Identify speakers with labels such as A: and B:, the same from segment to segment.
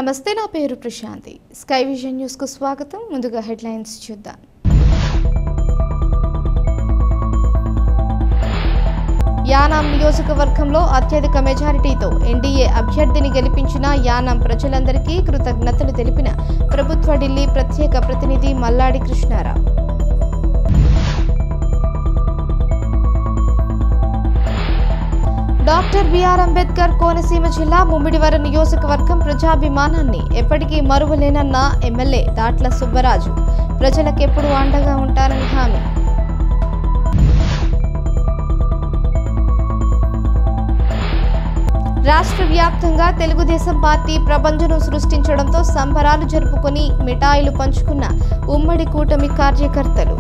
A: నమస్తే, నా పేరు ప్రశాంతి. స్కై విజన్ న్యూస్ కు స్వాగతం. ముందుగా హెడ్లైన్స్ చూద్దాం. యానాం నియోజకవర్గంలో అత్యధిక మెజారిటీతో ఎన్డీఏ అభ్యర్థిని గెలిపించిన యానాం ప్రజలందరికీ కృతజ్ఞతలు తెలిపిన ప్రభుత్వ ఢిల్లీ ప్రత్యేక ప్రతినిధి మల్లాడి కృష్ణారావు. డాక్టర్ బిఆర్ అంబేద్కర్ కోనసీమ జిల్లా ముమ్మిడివరం నియోజకవర్గం ప్రజాభిమానాన్ని ఎప్పటికీ మరువలేనన్న ఎమ్మెల్యే దాట్ల సుబ్బరాజు. ప్రజలకెప్పుడు అండగా ఉంటారని హామీ. రాష్ట్ర వ్యాప్తంగా తెలుగుదేశం పార్టీ ప్రభంజనం సృష్టించడంతో సంబరాలు జరుపుకొని మిఠాయిలు పంచుకున్న ఉమ్మడి కూటమి కార్యకర్తలు.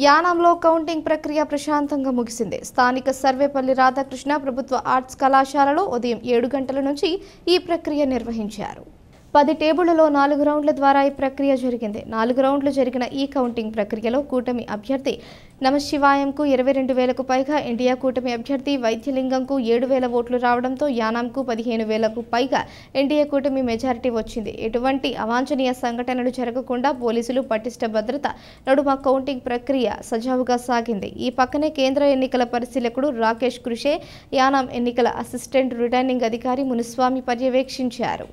A: యానాంలో కౌంటింగ్ ప్రక్రియ ప్రశాంతంగా ముగిసింది. స్థానిక సర్వేపల్లి రాధాకృష్ణ ప్రభుత్వ ఆర్ట్స్ కళాశాలలో ఉదయం 7 గంటల నుంచి ఈ ప్రక్రియ నిర్వహించారు. 10 టేబుళ్లలో 4 రౌండ్ల ద్వారా ఈ ప్రక్రియ జరిగింది. 4 రౌండ్లు జరిగిన ఈ కౌంటింగ్ ప్రక్రియలో కూటమి అభ్యర్థి నమశివాయంకు 22,000కు పైగా, ఎన్డీఏ కూటమి అభ్యర్థి వైద్యలింగంకు 7,000 ఓట్లు రావడంతో యానాంకు 15,000కు పైగా ఎన్డీఏ కూటమి మెజారిటీ వచ్చింది. ఎటువంటి అవాంఛనీయ సంఘటనలు జరగకుండా పోలీసులు పటిష్ట భద్రత నడుమ కౌంటింగ్ ప్రక్రియ సజావుగా సాగింది. ఈ పక్కనే కేంద్ర ఎన్నికల పరిశీలకుడు రాకేష్ కృషే, యానాం ఎన్నికల అసిస్టెంట్ రిటర్నింగ్ అధికారి మునుస్వామి పర్యవేక్షించారు.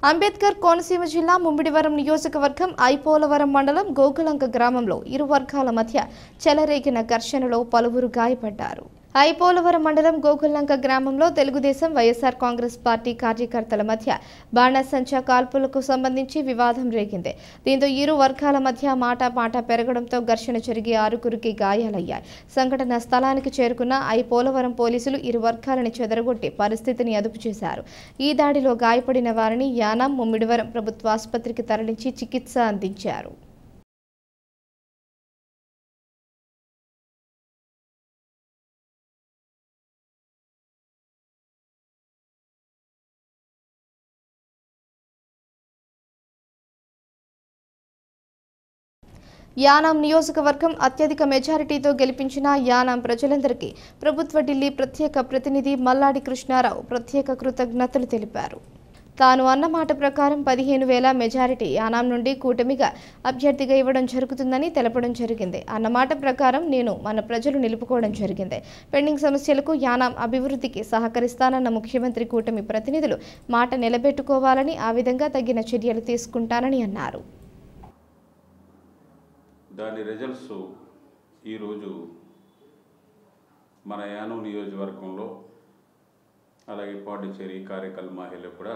A: అంబేద్కర్ కోనసీమ జిల్లా ముమ్మిడివరం నియోజకవర్గం ఐపోలవరం మండలం గోకులంక గ్రామంలో ఇరు వర్గాల మధ్య చెలరేగిన ఘర్షణలో పలువురు గాయపడ్డారు. ఐపోలవరం మండలం గోకులంక గ్రామంలో తెలుగుదేశం వైఎస్ఆర్ కాంగ్రెస్ పార్టీ కార్యకర్తల మధ్య బాణసంచా కాల్పులకు సంబంధించి వివాదం రేగింది. దీంతో ఇరు వర్గాల మధ్య మాట పెరగడంతో ఘర్షణ జరిగి 6గురికి గాయాలయ్యాయి. సంఘటన స్థలానికి చేరుకున్న ఐపోలవరం పోలీసులు ఇరు వర్గాలని చెదరగొట్టి పరిస్థితిని అదుపు చేశారు. ఈ దాడిలో గాయపడిన వారిని యానాం ముమ్మిడివరం ప్రభుత్వ ఆసుపత్రికి తరలించి చికిత్స అందించారు. యానాం నియోజకవర్గం అత్యధిక మెజారిటీతో గెలిపించిన యానాం ప్రజలందరికీ ప్రభుత్వ ఢిల్లీ ప్రత్యేక ప్రతినిధి మల్లాడి కృష్ణారావు ప్రత్యేక కృతజ్ఞతలు తెలిపారు. తాను అన్నమాట ప్రకారం 15,000 మెజారిటీ యానాం నుండి కూటమిగా అభ్యర్థిగా ఇవ్వడం జరుగుతుందని తెలపడం జరిగింది. అన్నమాట ప్రకారం నేను మన ప్రజలు నిలుపుకోవడం జరిగింది. పెండింగ్ సమస్యలకు యానాం అభివృద్ధికి సహకరిస్తానన్న ముఖ్యమంత్రి కూటమి ప్రతినిధులు మాట నిలబెట్టుకోవాలని, ఆ విధంగా తగిన చర్యలు తీసుకుంటానని అన్నారు.
B: దాని రిజల్ట్స్ ఈరోజు మన యానం నియోజకవర్గంలో అలాగే పాండిచ్చేరి కార్యకల్ మాహిలో కూడా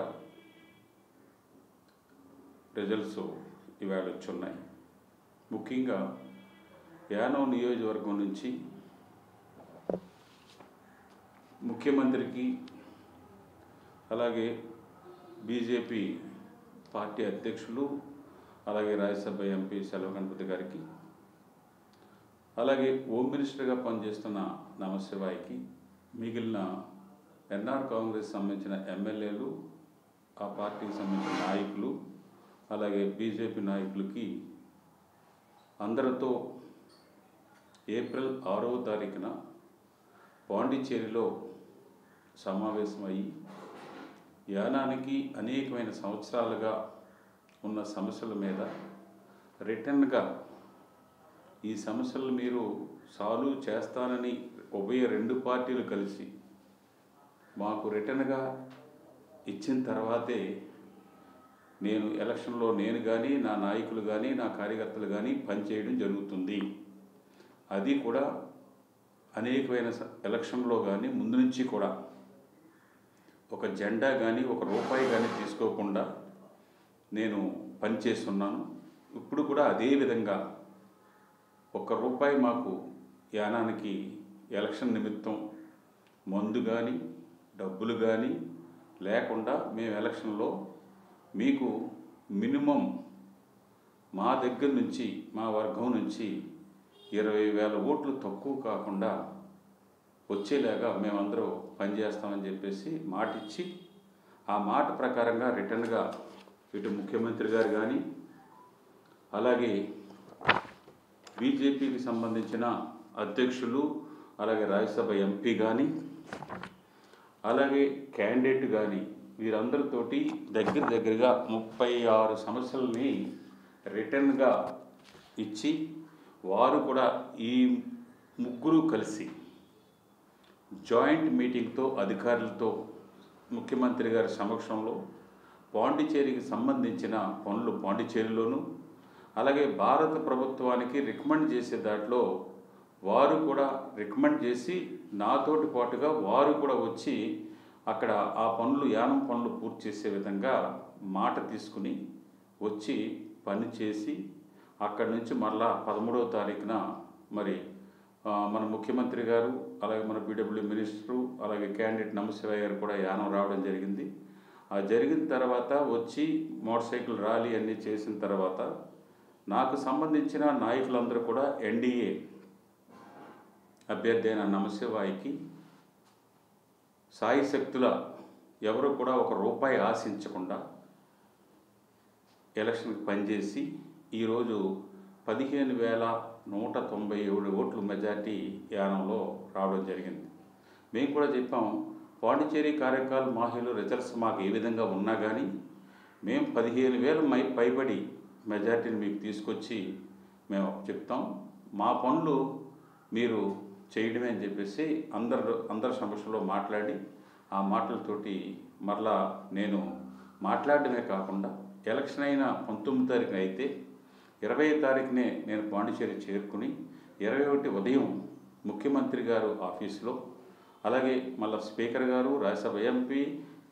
B: రిజల్ట్స్ ఇవాళ వచ్చున్నాయి. ముఖ్యంగా యానం నియోజకవర్గం నుంచి ముఖ్యమంత్రికి అలాగే బీజేపీ పార్టీ అధ్యక్షులు అలాగే రాజ్యసభ ఎంపీ సెల్వగణపతి గారికి అలాగే హోమ్ మినిస్టర్గా పనిచేస్తున్న నమశివాయికి మిగిలిన ఎన్ఆర్ కాంగ్రెస్ సంబంధించిన ఎమ్మెల్యేలు ఆ పార్టీకి సంబంధించిన నాయకులు అలాగే బీజేపీ నాయకులకి అందరితో ఏప్రిల్ 6వ తారీఖున పాండిచ్చేరిలో సమావేశమయ్యి యానానికి అనేకమైన సంవత్సరాలుగా ఉన్న సమస్యల మీద రిటర్న్గా ఈ సమస్యలు మీరు సాల్వ్ చేస్తానని ఉభయ రెండు పార్టీలు కలిసి మాకు రిటర్న్గా ఇచ్చిన తర్వాతే నేను ఎలక్షన్లో నేను కానీ నా నాయకులు కానీ నా కార్యకర్తలు కానీ పనిచేయడం జరుగుతుంది. అది కూడా అనేకమైన ఎలక్షన్లో కానీ ముందు నుంచి కూడా ఒక జెండా కానీ ఒక రూపాయి కానీ తీసుకోకుండా నేను పనిచేస్తున్నాను. ఇప్పుడు కూడా అదే విధంగా ₹1 మాకు యానానికి ఎలక్షన్ నిమిత్తం మందు కానీ డబ్బులు కానీ లేకుండా మేము ఎలక్షన్లో మీకు మినిమం మా దగ్గర నుంచి మా వర్గం నుంచి 20,000 ఓట్లు తక్కువ కాకుండా వచ్చేలాగా మేమందరూ పనిచేస్తామని చెప్పేసి మాట ఇచ్చి ఆ మాట ప్రకారంగా రిటర్న్గా ఇటు ముఖ్యమంత్రి గారు కానీ అలాగే బీజేపీకి సంబంధించిన అధ్యక్షులు అలాగే రాజ్యసభ ఎంపీ కానీ అలాగే క్యాండిడేట్ కానీ వీరందరితోటి దగ్గరగా 36 సమస్యలని రిటర్న్గా ఇచ్చి వారు కూడా ఈ ముగ్గురు కలిసి జాయింట్ మీటింగ్తో అధికారులతో ముఖ్యమంత్రి గారి సమక్షంలో పాండిచ్చేరికి సంబంధించిన పనులు పాండిచ్చేరిలోను అలాగే భారత ప్రభుత్వానికి రికమెండ్ చేసే దాంట్లో వారు కూడా రికమెండ్ చేసి నాతోటి పాటుగా వారు కూడా వచ్చి అక్కడ ఆ పనులు యానం పనులు పూర్తి చేసే విధంగా మాట తీసుకుని వచ్చి పని చేసి అక్కడి నుంచి మళ్ళా 13వ తారీఖున మరి మన ముఖ్యమంత్రి గారు అలాగే మన పీడబ్ల్యూ మినిస్టరు అలాగే క్యాండిడేట్ నమశివాయ గారు కూడా యానం రావడం జరిగింది. ఆ జరిగిన తర్వాత వచ్చి మోటార్ సైకిల్ ర్యాలీ అన్నీ చేసిన తర్వాత నాకు సంబంధించిన నాయకులందరూ కూడా ఎన్డీఏ అభ్యర్థి అయిన నమశివాయికి సాయి శక్తుల ఎవరు కూడా ₹1 ఆశించకుండా ఎలక్షన్కి పనిచేసి ఈరోజు 15,197 ఓట్లు మెజార్టీ యానంలో రావడం జరిగింది. మేము కూడా చెప్పాం పాండిచ్చేరి కార్యకాల్ మాహిలో రిజల్ట్స్ మాకు ఏ విధంగా ఉన్నా కానీ మేము 15,000 పైబడి మెజార్టీని మీకు తీసుకొచ్చి మేము చెప్తాం, మా పనులు మీరు చేయడమే అని చెప్పేసి అందరి సమక్షంలో మాట్లాడి ఆ మాటలతోటి మరలా నేను మాట్లాడడమే కాకుండా ఎలక్షన్ అయిన 19 తారీఖున అయితే 20వ తారీఖునే నేను పాండిచ్చేరి చేరుకుని 21 ఉదయం ముఖ్యమంత్రి గారు ఆఫీసులో అలాగే మళ్ళీ స్పీకర్ గారు రాజ్యసభ ఎంపీ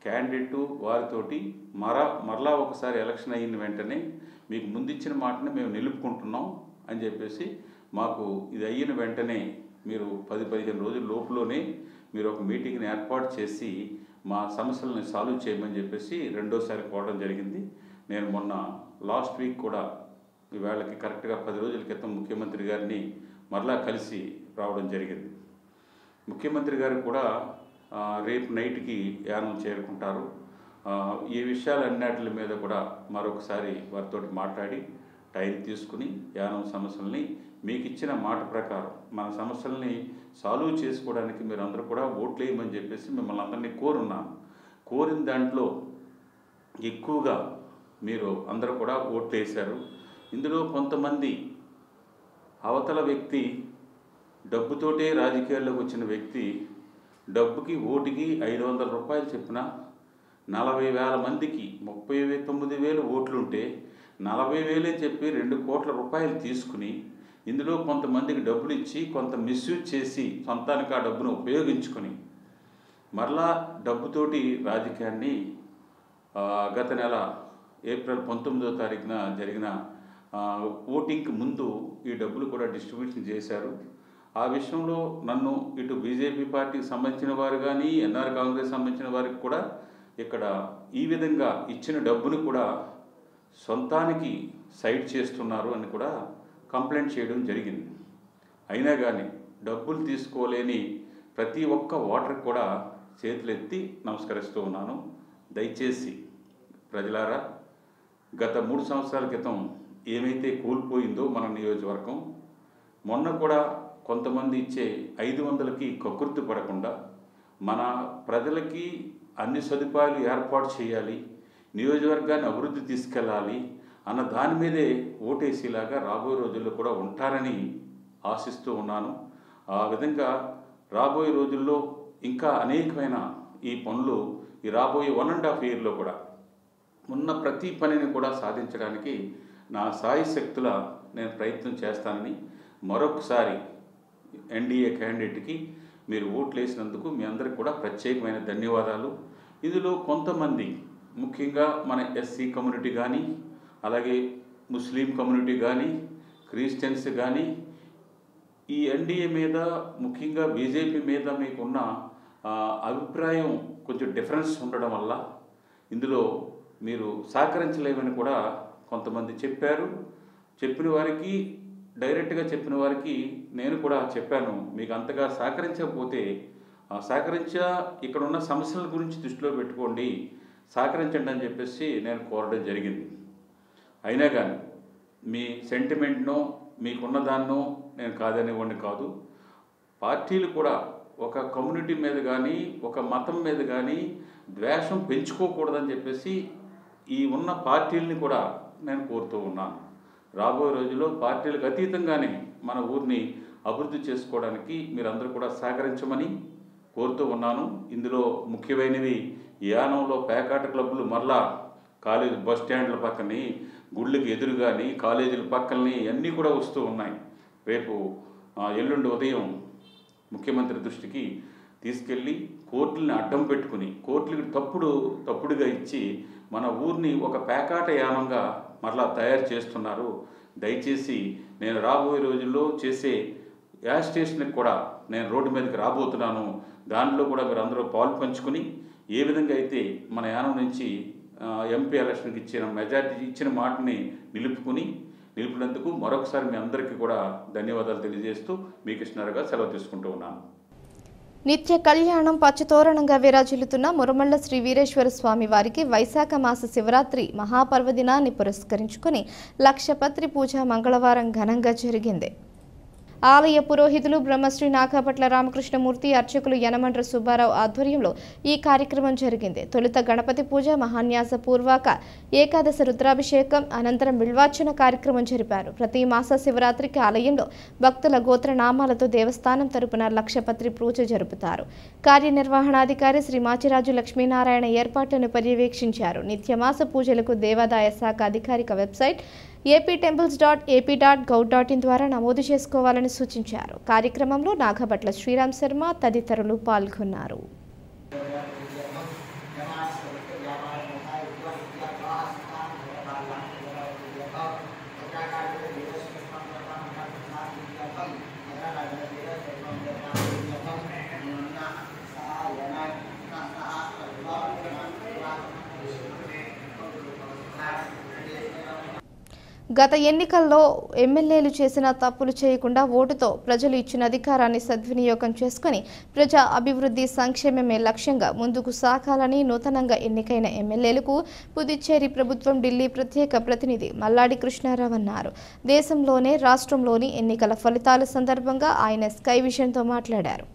B: క్యాండిడేటు వారితోటి మరలా ఒకసారి ఎలక్షన్ అయిన వెంటనే మీకు ముందిచ్చిన మాటని మేము నిలుపుకుంటున్నాం అని చెప్పేసి మాకు ఇది అయిన వెంటనే మీరు 10-15 రోజుల లోపులోనే మీరు ఒక మీటింగ్ని ఏర్పాటు చేసి మా సమస్యలను సాల్వ్ చేయమని చెప్పేసి రెండోసారి కోవడం జరిగింది. నేను మొన్న లాస్ట్ వీక్ కూడా ఇవాళకి కరెక్ట్గా 10 రోజుల క్రితం ముఖ్యమంత్రి గారిని మరలా కలిసి రావడం జరిగింది. ముఖ్యమంత్రి గారు కూడా రేపు నైట్కి యానం చేరుకుంటారు. ఈ విషయాలన్నిటి మీద కూడా మరొకసారి వారితో మాట్లాడి టైం తీసుకుని యానం సమస్యల్ని మీకు ఇచ్చిన మాట ప్రకారం మన సమస్యల్ని సాల్వ్ చేసుకోవడానికి మీరు అందరూ కూడా ఓట్లు వేయమని చెప్పేసి మిమ్మల్ని అందరినీ కోరిన దాంట్లో ఎక్కువగా మీరు అందరూ కూడా ఓట్లు వేశారు. ఇందులో కొంతమంది అవతల వ్యక్తి డబ్బుతోటే రాజకీయాల్లోకి వచ్చిన వ్యక్తి డబ్బుకి ఓటుకి 500 రూపాయలు చెప్పిన 40,000 మందికి 39,000 ఓట్లుంటే 40,000 చెప్పి 2 కోట్ల రూపాయలు తీసుకుని ఇందులో కొంతమందికి డబ్బులు ఇచ్చి కొంత మిస్యూజ్ చేసి సొంతానికి ఆ డబ్బును ఉపయోగించుకొని మరలా డబ్బుతోటి రాజకీయాన్ని గత నెల ఏప్రిల్ 19వ తారీఖున జరిగిన ఓటింగ్కి ముందు ఈ డబ్బులు కూడా డిస్ట్రిబ్యూషన్ చేశారు. ఆ విషయంలో నన్ను ఇటు బీజేపీ పార్టీకి సంబంధించిన వారు కానీ ఎన్ఆర్ కాంగ్రెస్ సంబంధించిన వారికి కూడా ఇక్కడ ఈ విధంగా ఇచ్చిన డబ్బును కూడా సొంతానికి సైడ్ చేస్తున్నారు అని కూడా కంప్లైంట్ చేయడం జరిగింది. అయినా కానీ డబ్బులు తీసుకోలేని ప్రతి ఒక్క ఓటర్కి కూడా చేతులెత్తి నమస్కరిస్తూ ఉన్నాను. దయచేసి ప్రజలారా, గత 3 సంవత్సరాల క్రితం ఏమైతే కూలిపోయిందో మన నియోజకవర్గం, మొన్న కూడా కొంతమంది ఇచ్చే 500కి కక్కుర్తి పడకుండా మన ప్రజలకి అన్ని సదుపాయాలు ఏర్పాటు చేయాలి, నియోజకవర్గాన్ని అభివృద్ధి తీసుకెళ్ళాలి అన్న దాని మీదే ఓటేసేలాగా రాబోయే రోజుల్లో కూడా ఉంటారని ఆశిస్తూ ఉన్నాను. ఆ విధంగా రాబోయే రోజుల్లో ఇంకా అనేకమైన ఈ పనులు ఈ రాబోయే 1.5 ఇయర్లో కూడా ఉన్న ప్రతి పనిని కూడా సాధించడానికి నా సాయి శక్తుల నేను ప్రయత్నం చేస్తానని మరొకసారి ఎన్డీఏ క్యాండిడేట్కి మీరు ఓట్లు వేసినందుకు మీ అందరికీ కూడా ప్రత్యేకమైన ధన్యవాదాలు. ఇందులో కొంతమంది ముఖ్యంగా మన ఎస్సీ కమ్యూనిటీ కానీ, అలాగే ముస్లిం కమ్యూనిటీ కానీ, క్రిస్టియన్స్ కానీ ఈ ఎన్డీఏ మీద ముఖ్యంగా బీజేపీ మీద మీకున్న అభిప్రాయం కొంచెం డిఫరెన్స్ ఉండడం వల్ల ఇందులో మీరు సహకరించలేమని కూడా కొంతమంది చెప్పారు. చెప్పిన వారికి, డైరెక్ట్గా చెప్పిన వారికి నేను కూడా చెప్పాను, మీకు అంతగా సహకరించకపోతే ఇక్కడ ఉన్న సమస్యల గురించి దృష్టిలో పెట్టుకోండి, సహకరించండి అని చెప్పేసి నేను కోరడం జరిగింది. అయినా కానీ మీ సెంటిమెంట్నో మీకున్న దాన్నో నేను కాదనేవాడిని కాదు. పార్టీలు కూడా ఒక కమ్యూనిటీ మీద కానీ ఒక మతం మీద కానీ ద్వేషం పెంచుకోకూడదని చెప్పేసి ఈ ఉన్న పార్టీలని కూడా నేను కోరుతూ ఉన్నాను. రాబోయే రోజుల్లో పార్టీలకు అతీతంగానే మన ఊరిని అభివృద్ధి చేసుకోవడానికి మీరందరూ కూడా సహకరించమని కోరుతూ ఉన్నాను. ఇందులో ముఖ్యమైనవి యానంలో పేకాట క్లబ్బులు మరలా కాలేజీ బస్ స్టాండ్ల పక్కని, గుళ్ళకి ఎదురుగాని, కాలేజీల పక్కలని అన్నీ కూడా వస్తూ ఉన్నాయి. రేపు ఎల్లుండి ఉదయం ముఖ్యమంత్రి దృష్టికి తీసుకెళ్ళి కోర్టులని అడ్డం పెట్టుకుని కోర్టులకి తప్పుడుగా ఇచ్చి మన ఊరిని ఒక పేకాట యానంగా మరలా తయారు చేస్తున్నారు. దయచేసి నేను రాబోయే రోజుల్లో చేసే యాజిటేషన్కి కూడా నేను రోడ్డు మీదకి రాబోతున్నాను. దానిలో కూడా మీరు అందరూ పాలు పంచుకొని ఏ విధంగా అయితే మన యానం నుంచి ఎంపీ ఎలక్షన్కి ఇచ్చిన మెజార్టీ ఇచ్చిన మాటని నిలుపునందుకు మరొకసారి మీ అందరికీ కూడా ధన్యవాదాలు తెలియజేస్తూ మీ కృష్ణారావుగా సెలవు తీసుకుంటూ ఉన్నాను.
A: నిత్య కళ్యాణం పచ్చతోరణంగా విరాజిల్లుతున్న మురమళ్ళ శ్రీ వీరేశ్వర స్వామి వారికి వైశాఖ మాస శివరాత్రి మహాపర్వదినాన్ని పురస్కరించుకుని లక్షపత్రి పూజ మంగళవారం ఘనంగా జరిగింది. ఆలయ పురోహితులు బ్రహ్మశ్రీ నాగపట్ల రామకృష్ణమూర్తి, అర్చకులు యనమండ్ర సుబ్బారావు ఆధ్వర్యంలో ఈ కార్యక్రమం జరిగింది. తొలుత గణపతి పూజ, మహాన్యాస పూర్వక ఏకాదశ రుద్రాభిషేకం, అనంతరం బిల్వార్చన కార్యక్రమం జరిపారు. ప్రతి మాస శివరాత్రికి ఆలయంలో భక్తుల గోత్రనామాలతో దేవస్థానం తరపున లక్షపత్రి పూజ జరుపుతారు. కార్యనిర్వహణాధికారి శ్రీ మాచిరాజు లక్ష్మీనారాయణ ఏర్పాట్లను పర్యవేక్షించారు. నిత్యమాస పూజలకు దేవాదాయ శాఖ అధికారిక వెబ్సైట్ aptemples.ap.gov.in ద్వారా నమోదు చేసుకోవాలని సూచించారు. కార్యక్రమంలో నాగభట్ల శ్రీరామ్ శర్మ తదితరులు పాల్గొన్నారు. గత ఎన్నికల్లో ఎమ్మెల్యేలు చేసిన తప్పులు చేయకుండా ఓటుతో ప్రజలు ఇచ్చిన అధికారాన్ని సద్వినియోగం చేసుకుని ప్రజా అభివృద్ధి సంక్షేమమే లక్ష్యంగా ముందుకు సాగాలని నూతనంగా ఎన్నికైన ఎమ్మెల్యేలకు పుదుచ్చేరి ప్రభుత్వం ఢిల్లీ ప్రత్యేక ప్రతినిధి మల్లాడి కృష్ణారావు అన్నారు. దేశంలోనే రాష్ట్రంలోని ఎన్నికల ఫలితాల సందర్భంగా ఆయన స్కై విజన్తో మాట్లాడారు.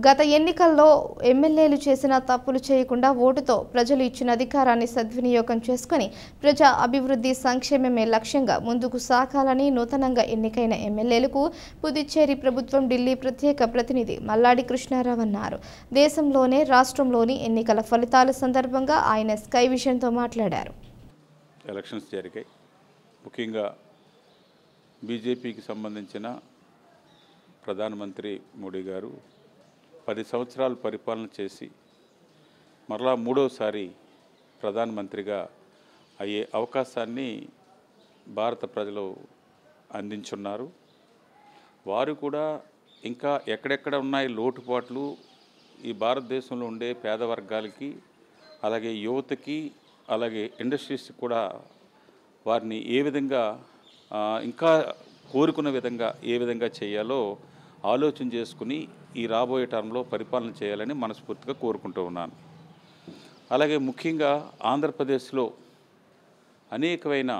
A: గత ఎన్నికల్లో ఎమ్మెల్యేలు చేసిన తప్పులు చేయకుండా ఓటుతో ప్రజలు ఇచ్చిన అధికారాన్ని సద్వినియోగం చేసుకుని ప్రజా అభివృద్ధి సంక్షేమమే లక్ష్యంగా ముందుకు సాగాలని నూతనంగా ఎన్నికైన ఎమ్మెల్యేలకు పుదుచ్చేరి ప్రభుత్వం ఢిల్లీ ప్రత్యేక ప్రతినిధి మల్లాడి కృష్ణారావు అన్నారు. దేశంలోనే రాష్ట్రంలోని ఎన్నికల ఫలితాల సందర్భంగా ఆయన స్కై విజన్తో మాట్లాడారు.
B: ఎలక్షన్స్ జరిగాయి. ముఖ్యంగా బీజేపీకి సంబంధించిన ప్రధానమంత్రి మోడీ గారు 10 సంవత్సరాలు పరిపాలన చేసి మరలా మూడోసారి ప్రధానమంత్రిగా అయ్యే అవకాశాన్ని భారత ప్రజలు అందించున్నారు. వారు కూడా ఇంకా ఎక్కడెక్కడ ఉన్నాయి లోటుపాట్లు, ఈ భారతదేశంలో ఉండే పేద వర్గాలకి, అలాగే యువతకి, అలాగే ఇండస్ట్రీస్ కూడా వారిని ఏ విధంగా ఇంకా కోరుకున్న విధంగా ఏ విధంగా చేయాలో ఆలోచన చేసుకుని ఈ రాబోయే టర్మ్లో పరిపాలన చేయాలని మనస్ఫూర్తిగా కోరుకుంటూ ఉన్నాను. అలాగే ముఖ్యంగా ఆంధ్రప్రదేశ్లో అనేకమైన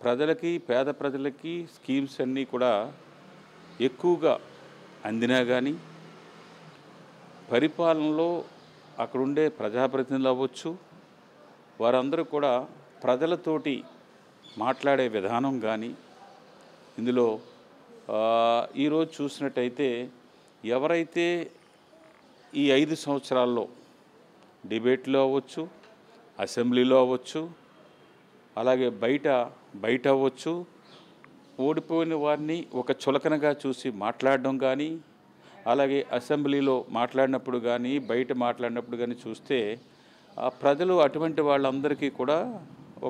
B: ప్రజలకి, పేద ప్రజలకి స్కీమ్స్ అన్నీ కూడా ఎక్కువగా అందినా కానీ పరిపాలనలో అక్కడుండే ప్రజాప్రతినిధులు అవ్వచ్చు, వారందరూ కూడా ప్రజలతోటి మాట్లాడే విధానం కానీ ఇందులో ఈరోజు చూసినట్టయితే ఎవరైతే ఈ 5 సంవత్సరాల్లో డిబేట్లో అవ్వచ్చు, అసెంబ్లీలో అవ్వచ్చు, అలాగే బయట అవ్వచ్చు, ఓడిపోయిన వారిని ఒక చులకనగా చూసి మాట్లాడడం కానీ, అలాగే అసెంబ్లీలో మాట్లాడినప్పుడు కానీ బయట మాట్లాడినప్పుడు కానీ చూస్తే ప్రజలు అటువంటి వాళ్ళందరికీ కూడా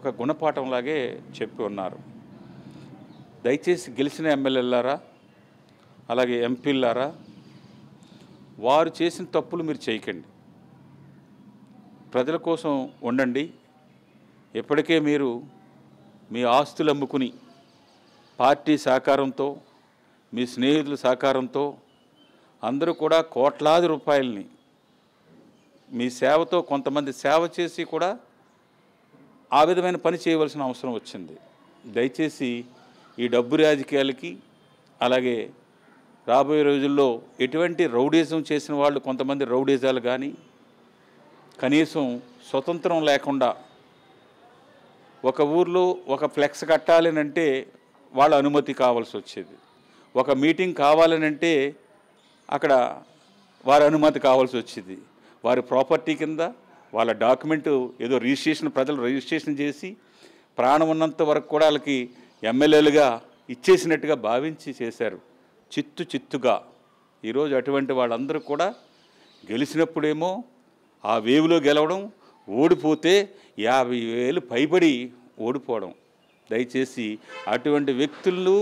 B: ఒక గుణపాఠంలాగే చెప్పి ఉన్నారు. దయచేసి గెలిచిన ఎమ్మెల్యేలారా, అలాగే ఎంపీలారా, వారు చేసిన తప్పులు మీరు చేయకండి. ప్రజల కోసం ఉండండి. ఎప్పటికే మీరు మీ ఆస్తులు అమ్ముకుని పార్టీ సహకారంతో, మీ స్నేహితుల సహకారంతో అందరూ కూడా కోట్లాది రూపాయలని మీ సేవతో కొంతమంది సేవ చేసి కూడా ఆ విధమైన పని చేయవలసిన అవసరం వచ్చింది. దయచేసి ఈ డబ్బు రాజకీయాలకి, అలాగే రాబోయే రోజుల్లో ఎటువంటి రౌడీజం చేసిన వాళ్ళు కొంతమంది రౌడీజాలు కానీ, కనీసం స్వతంత్రం లేకుండా ఒక ఊర్లో ఒక ఫ్లెక్స్ కట్టాలనంటే వాళ్ళ అనుమతి కావాల్సి వచ్చేది, ఒక మీటింగ్ కావాలనంటే అక్కడ వారి అనుమతి కావాల్సి వచ్చేది. వారి ప్రాపర్టీ కింద వాళ్ళ డాక్యుమెంటు ఏదో రిజిస్ట్రేషన్, ప్రజలు రిజిస్ట్రేషన్ చేసి ప్రాణం ఉన్నంత వరకు కూడా వాళ్ళకి ఎమ్మెల్యేలుగా ఇచ్చేసినట్టుగా భావించి చేశారు. చిత్తుగా ఈరోజు అటువంటి వాళ్ళందరూ కూడా గెలిచినప్పుడేమో ఆ వేవ్లో గెలవడం, ఓడిపోతే 50,000 పైబడి ఓడిపోవడం. దయచేసి అటువంటి వ్యక్తులు,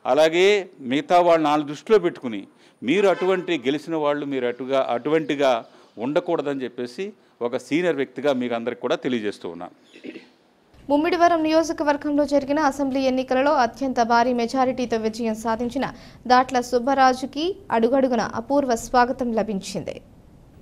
B: అలాగే మిగతా వాళ్ళని వాళ్ళ దృష్టిలో పెట్టుకుని మీరు అటువంటి గెలిచిన వాళ్ళు మీరు అటువంటిగా ఉండకూడదని చెప్పేసి ఒక సీనియర్ వ్యక్తిగా మీకు అందరికి కూడా తెలియజేస్తూ ఉన్నాను.
A: ముమ్మిడివరం నియోజకవర్గంలో జరిగిన అసెంబ్లీ ఎన్నికలలో అత్యంత భారీ మెజారిటీతో విజయం సాధించిన దాట్ల సుబ్బరాజుకి అడుగడుగున అపూర్వ స్వాగతం లభించింది.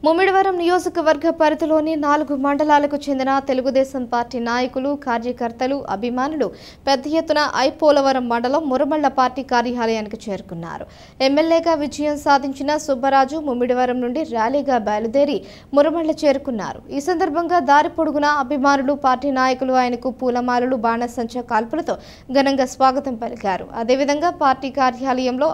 A: ముమ్మిడివరం నియోజకవర్గ పరిధిలోని 4 మండలాలకు చెందిన తెలుగుదేశం పార్టీ నాయకులు, కార్యకర్తలు, అభిమానులు పెద్ద ఎత్తున ఐపోలవరం మండలం మురమళ్ల పార్టీ కార్యాలయానికి చేరుకున్నారు. ఎమ్మెల్యేగా విజయం సాధించిన సుబ్బరాజు ముమ్మిడివరం నుండి ర్యాలీగా బయలుదేరి మురమళ్ల చేరుకున్నారు. ఈ సందర్భంగా దారి పొడుగున అభిమానులు, పార్టీ నాయకులు ఆయనకు పూలమాలలు, బాణసంచా కాల్పులతో ఘనంగా స్వాగతం పలికారు. అదేవిధంగా పార్టీ కార్యాలయంలో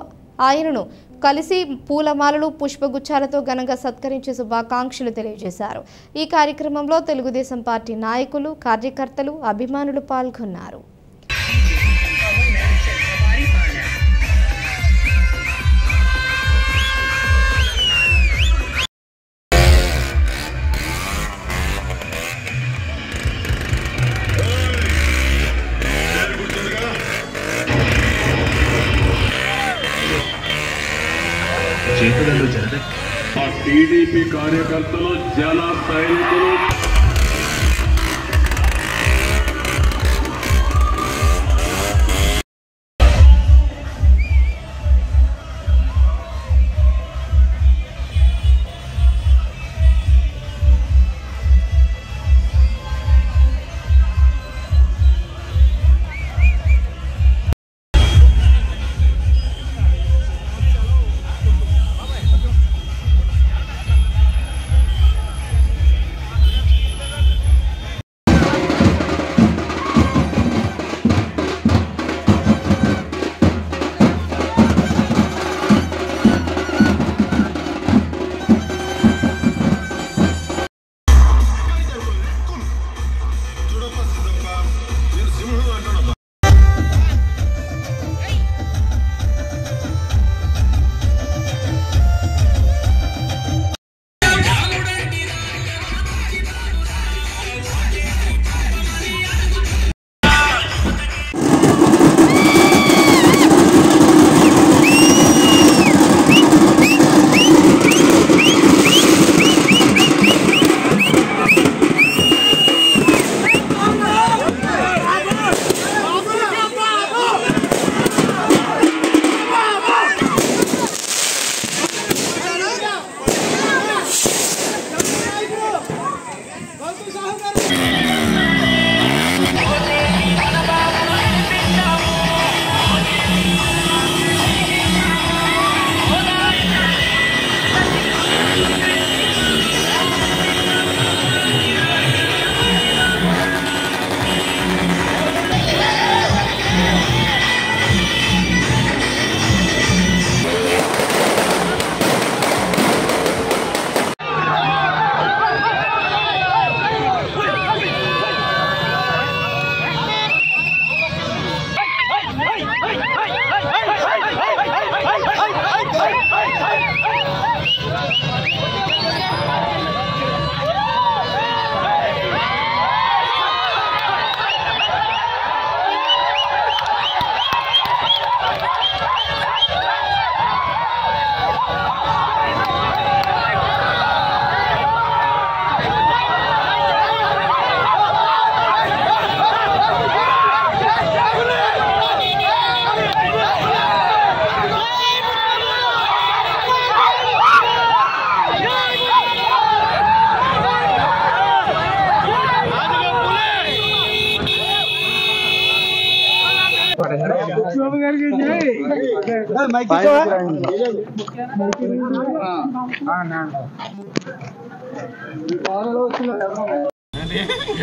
A: ఆయనను కలిసి పూలమాలలు, పుష్పగుచ్చాలతో ఘనంగా సత్కరించి శుభాకాంక్షలు తెలియజేశారు. ఈ కార్యక్రమంలో తెలుగుదేశం పార్టీ నాయకులు, కార్యకర్తలు, అభిమానులు పాల్గొన్నారు.
C: ఆ టీడీపీ కార్యకర్తలు, జన సైనికులు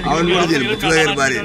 D: అవును గారి భార్య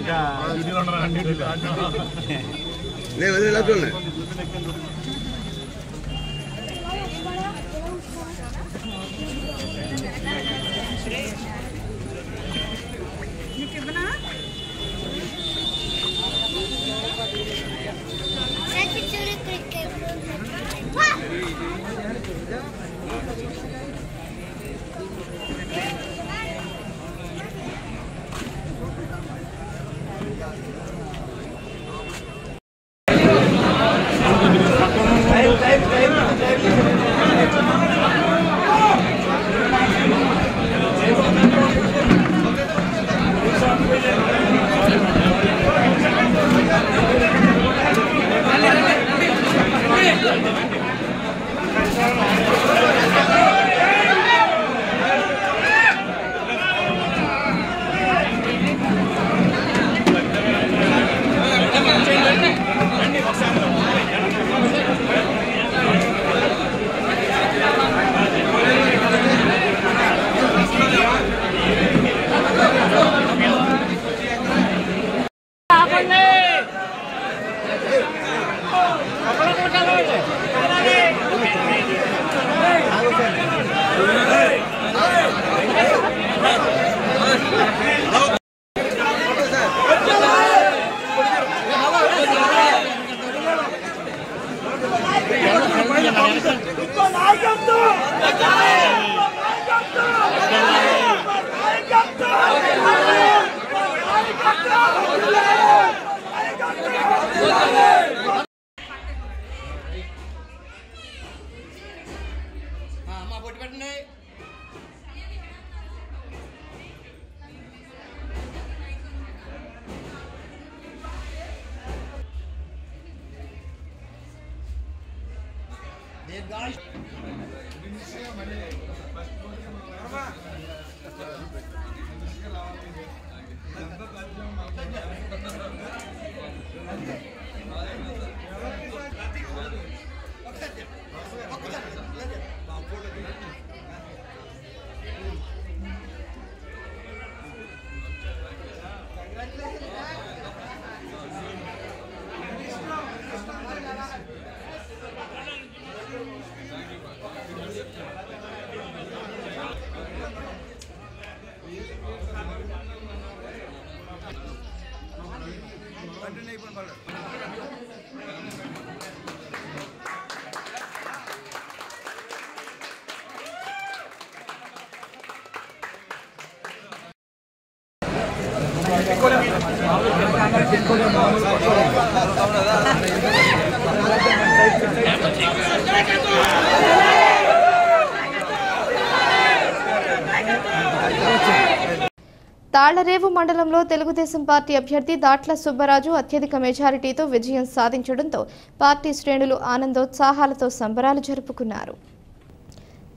A: తాళ్లరేవు మండలంలో తెలుగుదేశం పార్టీ అభ్యర్థి దాట్ల సుబ్బరాజు అత్యధిక మెజారిటీతో విజయం సాధించడంతో పార్టీ శ్రేణులు ఆనందోత్సాహాలతో సంబరాలు జరుపుకున్నారు.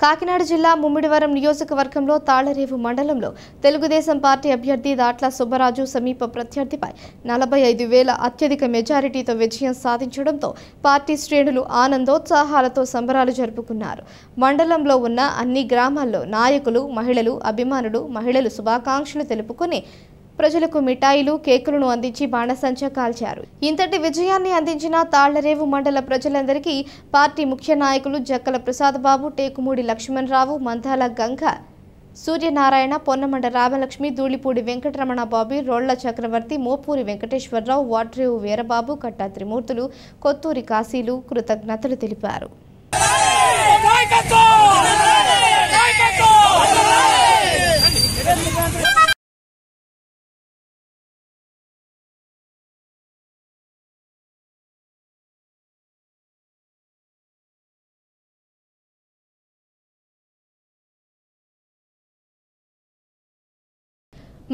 A: కాకినాడ జిల్లా ముమ్మిడివరం నియోజకవర్గంలో తాళ్లరేవు మండలంలో తెలుగుదేశం పార్టీ అభ్యర్థి దాట్ల సుబ్బరాజు సమీప ప్రత్యర్థిపై 45,000 అత్యధిక మెజారిటీతో విజయం సాధించడంతో పార్టీ శ్రేణులు ఆనందోత్సాహాలతో సంబరాలు జరుపుకున్నారు. మండలంలో ఉన్న అన్ని గ్రామాల్లో నాయకులు, మహిళలు శుభాకాంక్షలు తెలుపుకుని ప్రజలకు మిఠాయిలు, కేకులను అందించి బాణసంచా కాల్చారు. ఇంతటి విజయాన్ని అందించిన తాళ్లరేవు మండల ప్రజలందరికీ పార్టీ ముఖ్య నాయకులు జక్కల ప్రసాదబాబు, టేకుమూడి లక్ష్మణరావు, మందాల గంగ, సూర్యనారాయణ, పొన్నమండ రామలక్ష్మి, ధూళిపూడి వెంకటరమణ బాబి, రోళ్ల చక్రవర్తి, మోపూరి వెంకటేశ్వరరావు, వాడ్రేవు వీరబాబు, కట్టా త్రిమూర్తులు, కొత్తూరి కాశీలు కృతజ్ఞతలు తెలిపారు.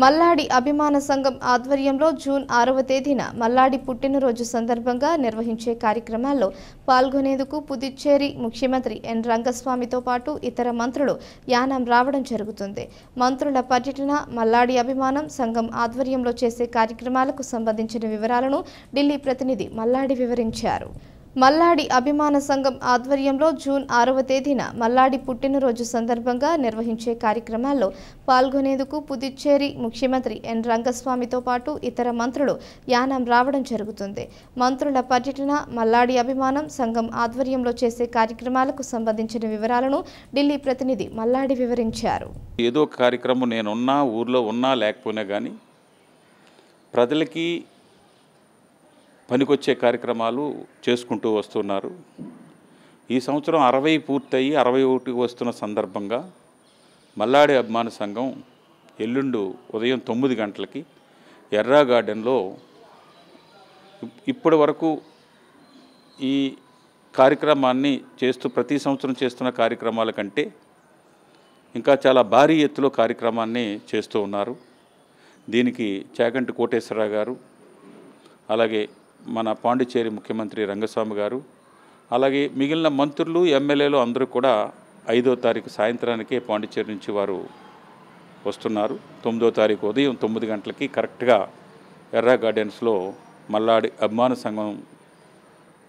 A: మల్లాడి అభిమాన సంఘం ఆధ్వర్యంలో జూన్ 6వ తేదీన మల్లాడి పుట్టినరోజు సందర్భంగా నిర్వహించే కార్యక్రమాల్లో పాల్గొనేందుకు పుదుచ్చేరి ముఖ్యమంత్రి ఎన్ రంగస్వామితో పాటు ఇతర మంత్రులు యానాం రావడం జరుగుతుంది. మంత్రుల పర్యటన, మల్లాడి అభిమానం సంఘం ఆధ్వర్యంలో చేసే కార్యక్రమాలకు సంబంధించిన వివరాలను ఢిల్లీ ప్రతినిధి మల్లాడి వివరించారు. మల్లాడి అభిమాన సంఘం ఆధ్వర్యంలో జూన్ 6వ తేదీన మల్లాడి పుట్టినరోజు సందర్భంగా నిర్వహించే కార్యక్రమాల్లో పాల్గొనేందుకు పుదుచ్చేరి ముఖ్యమంత్రి ఎన్ రంగస్వామితో పాటు ఇతర మంత్రులు యానాం రావడం జరుగుతుంది. మంత్రుల పర్యటన, మల్లాడి అభిమానం సంఘం ఆధ్వర్యంలో చేసే కార్యక్రమాలకు సంబంధించిన వివరాలను ఢిల్లీ ప్రతినిధి మల్లాడి వివరించారు.
B: ఏదో కార్యక్రమం నేనున్నా, ఊర్లో ఉన్నా లేకపోయినా కానీ ప్రజలకి పనికొచ్చే కార్యక్రమాలు చేసుకుంటూ వస్తున్నారు. ఈ సంవత్సరం 60 పూర్తయి 61 వస్తున్న సందర్భంగా మల్లాడి అభిమాన సంఘం ఎల్లుండు ఉదయం 9 గంటలకి ఎర్రా గార్డెన్లో ఇప్పటి వరకు ఈ కార్యక్రమాన్ని చేస్తూ ప్రతి సంవత్సరం చేస్తున్న కార్యక్రమాల కంటే ఇంకా చాలా భారీ ఎత్తులో కార్యక్రమాన్ని చేస్తూ ఉన్నారు. దీనికి చాగంటి కోటేశ్వరరావు గారు, అలాగే మన పాండిచ్చేరి ముఖ్యమంత్రి రంగస్వామి గారు, అలాగే మిగిలిన మంత్రులు, ఎమ్మెల్యేలు అందరూ కూడా 5వ తారీఖు సాయంత్రానికే పాండిచ్చేరి నుంచి వారు వస్తున్నారు. 9వ తారీఖు ఉదయం 9 గంటలకి కరెక్ట్గా ఎర్రా గార్డెన్స్లో మల్లాడి అభిమాన సంఘం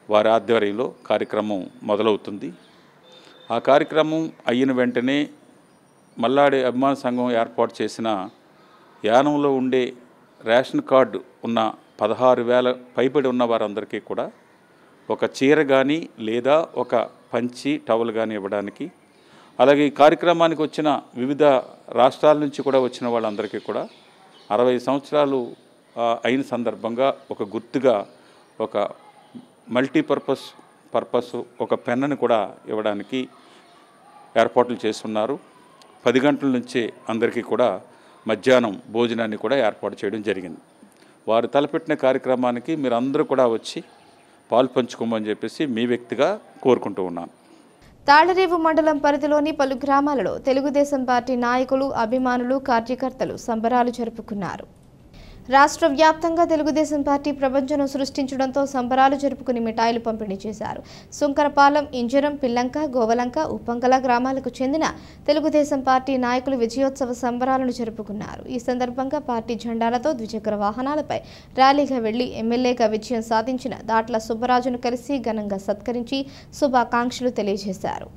B: వారి ఆధ్వర్యంలో కార్యక్రమం మొదలవుతుంది. ఆ కార్యక్రమం అయిన వెంటనే మల్లాడి అభిమాన సంఘం ఏర్పాటు చేసిన యానంలో ఉండే రేషన్ కార్డు ఉన్న 16,000 పైబడి ఉన్న వారందరికీ కూడా ఒక చీర కానీ లేదా ఒక పంచి టవల్ కానీ ఇవ్వడానికి, అలాగే ఈ కార్యక్రమానికి వచ్చిన వివిధ రాష్ట్రాల నుంచి కూడా వచ్చిన వాళ్ళందరికీ కూడా 60 సంవత్సరాలు అయిన సందర్భంగా ఒక గుర్తుగా ఒక మల్టీపర్పస్ ఒక పెన్నుని కూడా ఇవ్వడానికి ఏర్పాట్లు చేస్తున్నారు. 10 గంటల నుంచే అందరికీ కూడా మధ్యాహ్నం భోజనాన్ని కూడా ఏర్పాటు చేయడం జరిగింది. వారు తలపెట్టిన కార్యక్రమానికి మీరు అందరూ కూడా వచ్చి పాలు పంచుకోమని చెప్పేసి మీ వ్యక్తిగా కోరుకుంటూ ఉన్నాను.
A: తాళరేవు మండలం పరిధిలోని పలు గ్రామాలలో తెలుగుదేశం పార్టీ నాయకులు, అభిమానులు, కార్యకర్తలు సంబరాలు జరుపుకున్నారు. రాష్ట్ర వ్యాప్తంగా తెలుగుదేశం పార్టీ ప్రపంచను సృష్టించడంతో సంబరాలు జరుపుకుని మిఠాయిలు పంపిణీ చేశారు. సుంకరపాలెం, ఇంజరం, పిల్లంక, గోవలంక, ఉప్పంకల గ్రామాలకు చెందిన తెలుగుదేశం పార్టీ నాయకులు విజయోత్సవ సంబరాలను జరుపుకున్నారు. ఈ సందర్భంగా పార్టీ జెండాలతో ద్విచక్ర వాహనాలపై ర్యాలీగా వెళ్లి ఎమ్మెల్యేగా విజయం సాధించిన దాట్ల సుబ్బరాజును కలిసి ఘనంగా సత్కరించి శుభాకాంక్షలు తెలియజేశారు.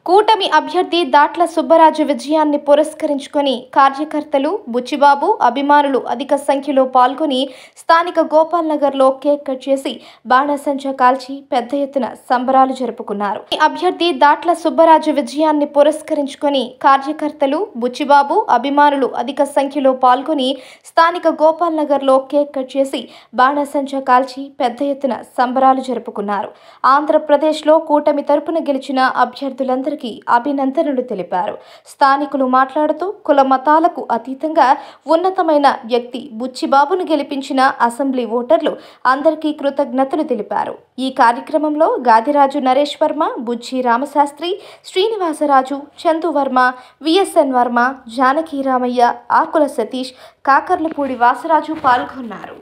A: కూటమి అభ్యర్థి దాట్ల సుబ్బరాజు విజయాన్ని పురస్కరించుకొని కార్యకర్తలు, బుచ్చిబాబు అభిమానులు అధిక సంఖ్యలో పాల్గొని స్థానిక గోపాల్ నగర్లో కేక్ కట్ చేసి బాణసంచా కాల్చి పెద్ద ఎత్తున సంబరాలు జరుపుకున్నారు. అభ్యర్థి దాట్ల సుబ్బరాజు విజయాన్ని పురస్కరించుకొని కార్యకర్తలు, బుచ్చిబాబు అభిమానులు అధిక సంఖ్యలో పాల్గొని స్థానిక గోపాల్ నగర్లో కేక్ కట్ చేసి బాణసంచా కాల్చి పెద్ద ఎత్తున సంబరాలు జరుపుకున్నారు. ఆంధ్రప్రదేశ్లో కూటమి తరపున గెలిచిన అభ్యర్థులందరూ అభినందనలు తెలిపారు. స్థానికులు మాట్లాడుతూ కుల మతాలకు అతీతంగా ఉన్నతమైన వ్యక్తి బుచ్చిబాబును గెలిపించిన అసెంబ్లీ ఓటర్లు అందరికీ కృతజ్ఞతలు తెలిపారు. ఈ కార్యక్రమంలో గాదిరాజు నరేష్ వర్మ, బుజ్జి రామశాస్త్రి, శ్రీనివాసరాజు, చందు వర్మ, విఎస్ఎన్ వర్మ, జానకి రామయ్య, ఆకుల సతీష్, కాకర్లపూడి వాసరాజు పాల్గొన్నారు.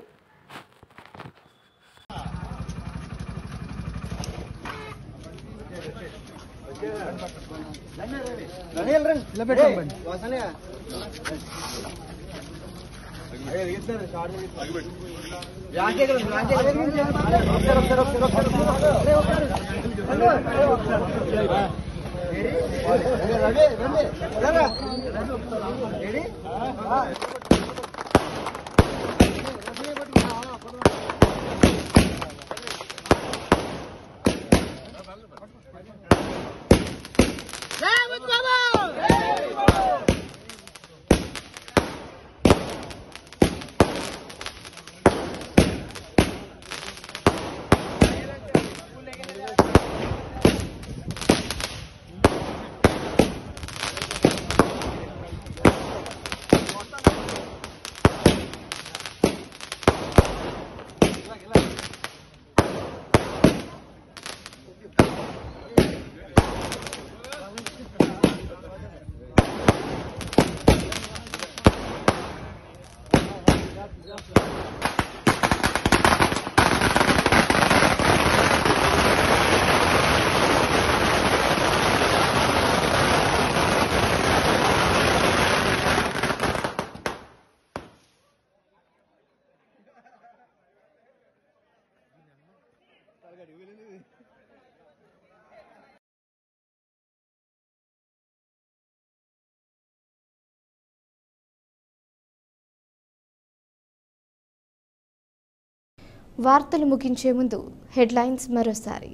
A: వార్తలు ముగించే ముందు హెడ్లైన్స్ మరోసారి.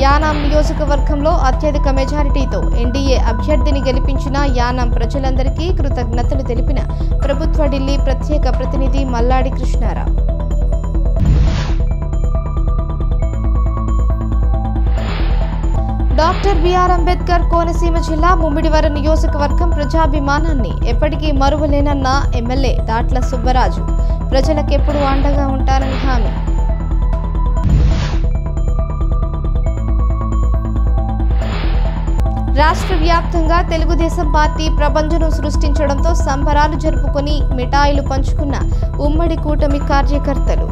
A: యానాం నియోజకవర్గంలో అత్యధిక మెజారిటీతో ఎన్డీఏ అభ్యర్థిని గెలిపించిన యానాం ప్రజలందరికీ కృతజ్ఞతలు తెలిపిన ప్రభుత్వ ఢిల్లీ ప్రత్యేక ప్రతినిధి మల్లాడి కృష్ణారావు. డాక్టర్ బిఆర్ అంబేద్కర్ కోనసీమ జిల్లా ముమ్మిడివరం నియోజకవర్గం ప్రజాభిమానాన్ని ఎప్పటికీ మరువలేనన్న ఎమ్మెల్యే దాట్ల సుబ్బరాజు. ప్రజలకెప్పుడు అండగా ఉంటారని హామీ. రాష్ట్ర వ్యాప్తంగా తెలుగుదేశం పార్టీ ప్రభంజనం సృష్టించడంతో సంబరాలు జరుపుకుని మిఠాయిలు పంచుకున్న ఉమ్మడి కూటమి కార్యకర్తలు.